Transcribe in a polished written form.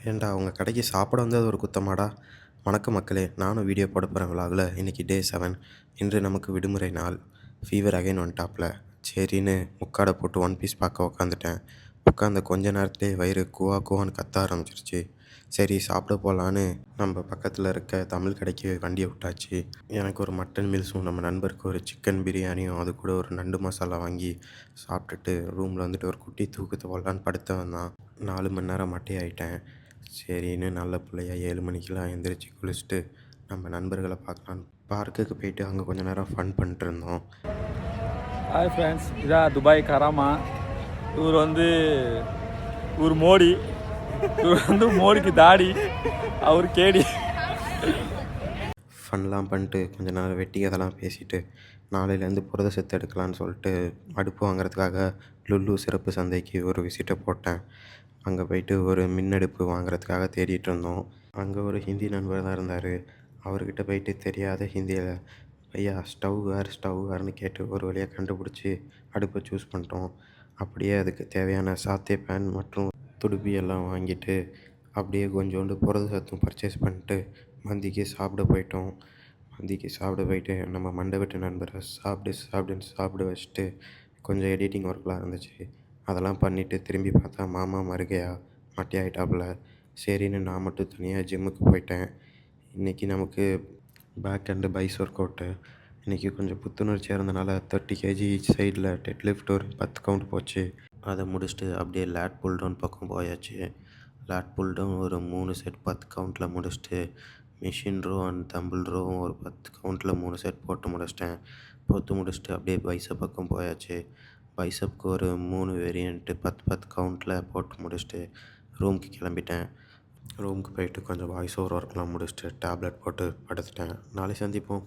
ஏன்டா உங்கள் கடைக்கு சாப்பிட வந்தது ஒரு குத்தமாடா? வணக்கம் மக்களே, நானும் வீடியோ போட போகிறேன் விலாகில். இன்றைக்கி டே 7. இன்று நமக்கு விடுமுறை நாள். ஃபீவர் அகைன் வந்துட்டாப்புல. சரின்னு முக்காடை போட்டு ஒன் பீஸ் பார்க்க உக்காந்துட்டேன். உட்காந்த கொஞ்ச நேரத்துலேயே வயிறு குவா குவான்னு கத்த ஆரம்பிச்சிருச்சு. சரி சாப்பிட போகலான்னு நம்ம பக்கத்தில் இருக்க தமிழ் கடைக்கு வண்டியை விட்டாச்சு. எனக்கு ஒரு மட்டன் மீல்ஸும் நம்ம நண்பருக்கு ஒரு சிக்கன் பிரியாணியும் அது கூட ஒரு நண்டு மசாலா வாங்கி சாப்பிட்டுட்டு ரூமில் வந்துட்டு ஒரு குட்டி தூக்கத்தை போடலான்னு படுத்தவன் தான் 4 மணி நேரம் மட்டையாயிட்டேன். சரின்னு நல்ல பிள்ளையா 7 மணிக்கெலாம் எந்திரிச்சு குளிச்சுட்டு நம்ம நண்பர்களை பார்க்கலான்னு பார்க்குக்கு போயிட்டு அங்கே கொஞ்சம் நேரம் ஃபன் பண்ணிட்டு இருந்தோம். ஹாய் ஃப்ரெண்ட்ஸ், இதான் துபாய் கராமா. இவர் மோடி, மோடிக்கு தாடி, அவர் கேடி. ஃபன்லாம் பண்ணிட்டு கொஞ்சம் நேரம் வெட்டி அதெல்லாம் பேசிவிட்டு நாளையிலேருந்து புரத சத்து எடுக்கலான்னு சொல்லிட்டு அடுப்பு வாங்குறதுக்காக லுல்லு சிறப்பு சந்தைக்கு ஒரு விசிட்டை போட்டேன். அங்கே போயிட்டு ஒரு மின்னடுப்பு வாங்குறதுக்காக தேடிட்டு இருந்தோம். அங்கே ஒரு ஹிந்தி நண்பர் தான் இருந்தார். அவர்கிட்ட போயிட்டு தெரியாத ஹிந்தியில் ஐயா ஸ்டவ் வேர்னு கேட்டு ஒரு வழியாக கண்டுபிடிச்சி அடுப்பை சூஸ் பண்ணிட்டோம். அப்படியே அதுக்கு தேவையான சாத்தே பேன் மற்றும் துடுப்பி எல்லாம் வாங்கிட்டு அப்படியே கொஞ்சோண்டு புரத சத்தும் பர்ச்சேஸ் பண்ணிட்டு மந்திக்கு சாப்பிட போயிட்டோம். மந்திக்கு சாப்பிட போயிட்டு நம்ம மண்டை வெட்டு நண்பரை சாப்பிட வச்சுட்டு கொஞ்சம் எடிட்டிங் ஒர்க்லாம் இருந்துச்சு. அதெல்லாம் பண்ணிவிட்டு திரும்பி பார்த்தா மாமா மருகையா மட்டையாயிட்டாப்புல. சரின்னு நான் மட்டும் தனியாக ஜிம்முக்கு போயிட்டேன். இன்றைக்கி நமக்கு back and bis workout. இன்றைக்கி கொஞ்சம் புத்துணர்ச்சியாக இருந்தனால 30 கேஜி சைடில் டெட் லிஃப்ட் ஒரு 10 கவுண்ட் போச்சு. அதை முடிச்சுட்டு அப்படியே லேட் புல் டவுன் பக்கம் போயாச்சு. லேட் புல் டவுன் ஒரு 3 செட் 10 கவுண்ட்டில் முடிச்சுட்டு மிஷின் ரோ அண்ட் தம்பிள் ரோவும் ஒரு 10 கவுண்ட்டில் 3 செட் போட்டு முடிச்சுட்டு அப்படியே பைசப் பக்கம் போயாச்சு. பைசப்புக்கு ஒரு 3 வேரியண்ட்டு 10 கவுண்ட்டில் போட்டு முடிச்சுட்டு ரூமுக்கு கிளம்பிட்டேன். ரூமுக்கு போயிட்டு கொஞ்சம் வாய்ஸ் ஓவர் ஒர்க்லாம் முடிச்சுட்டு டேப்லெட் போட்டு படுத்துட்டேன். நாளை சந்திப்போம்.